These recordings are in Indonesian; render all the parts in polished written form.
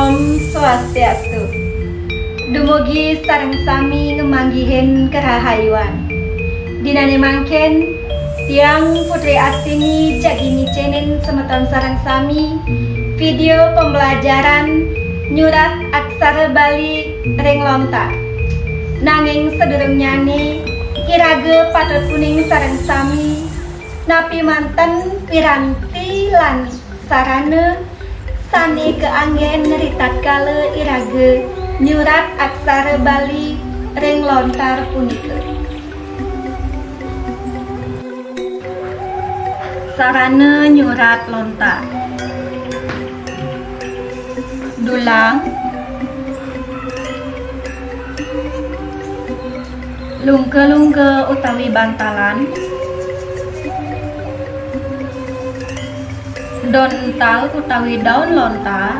Om Swastiastu. Dumugi sareng sami ngemanggihin kerahayuan. Dinane mangken tiang putri asini jagini cenen semeton sareng sami video pembelajaran nyurat aksara Bali ring lontar. Nanging sedurung nyane irage patut kuning sareng sami napi manten piranti lan sarana sane keanggen ritat kala irage nyurat aksara Bali ring lontar punika. Sarana nyurat lontar. Dulang, lungke-lungke utawi bantalan, daun ental utawi daun lontar,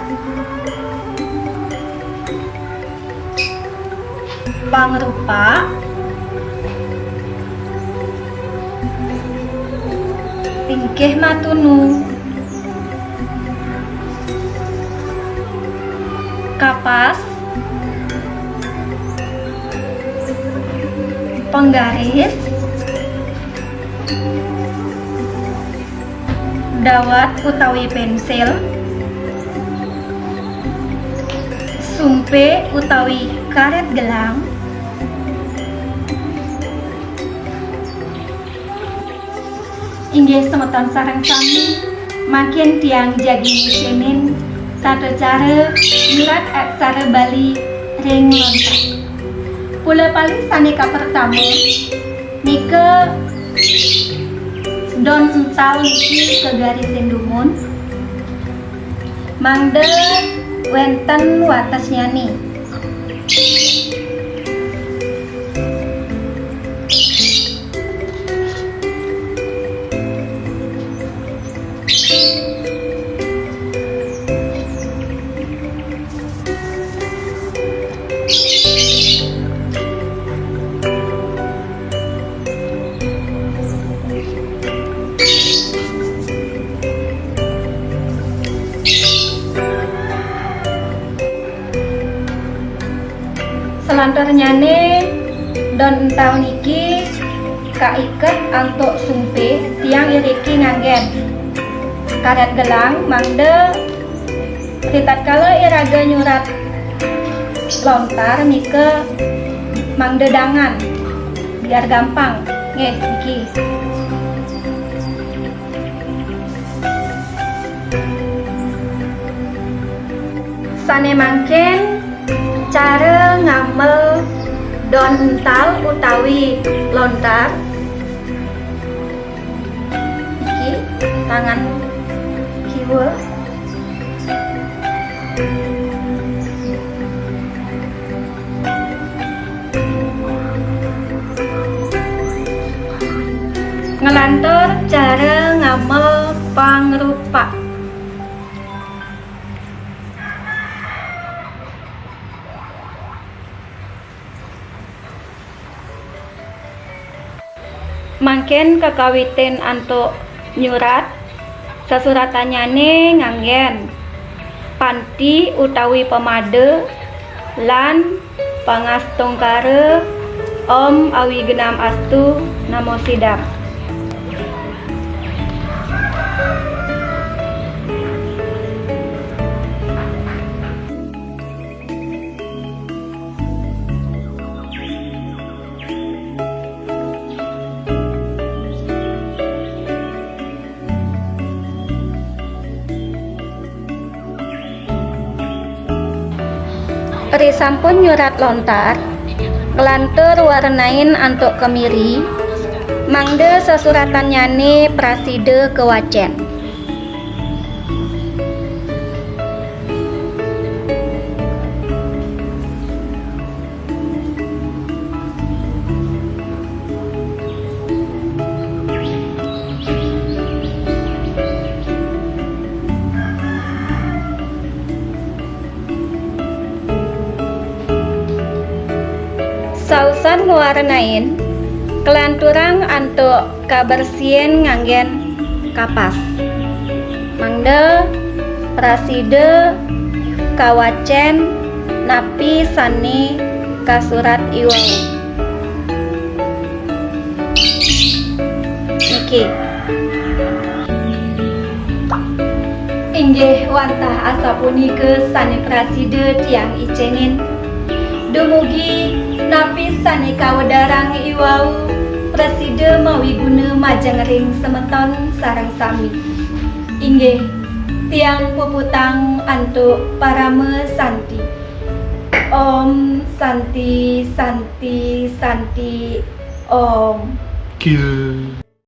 pangrupa, tingkih matunu, kapas, penggaris, dawat utawi pensil, sumpe utawi karet gelang, inggih semeton sareng sami makin tiang jagi senin tata cara nyurat aksara Bali ring lontar. Pula paling saneka pertama nika daun ental niki kegarisin dumun mangde wenten watasnya nih. Selantarnya daun ental niki kaiket antuk sumpe tiang iriki nganggen karet gelang mangde ritat kala iraga nyurat lontar nika mangde dangan biar gampang nggih niki. Sane mangken cara ngamel daun ental utawi lontar iki tangan kiwa ngelantur cara ngamel pangrupa. Mangken kekawitin antuk nyurat sesuratannya nganggen panti utawi pemade lan pangastungkare Om awi genam astu namo sidam. Ri sampun nyurat lontar ngelantur warnain antuk kemiri mangde sesuratan praside kewacen. Sausan ngewarnain kelanturang antuk kabersien nganggen kapas mangde praside kawacen napi sane kasurat iwau. Niki inggih wantah asapunika sane prasida tiang icengen dumugi napi sane kawedarang iwau prasida mawi guna majeng ring semeton sareng sami. Inggih tiang puputang antuk parama santi. Om Santi Santi Santi Om. Kill.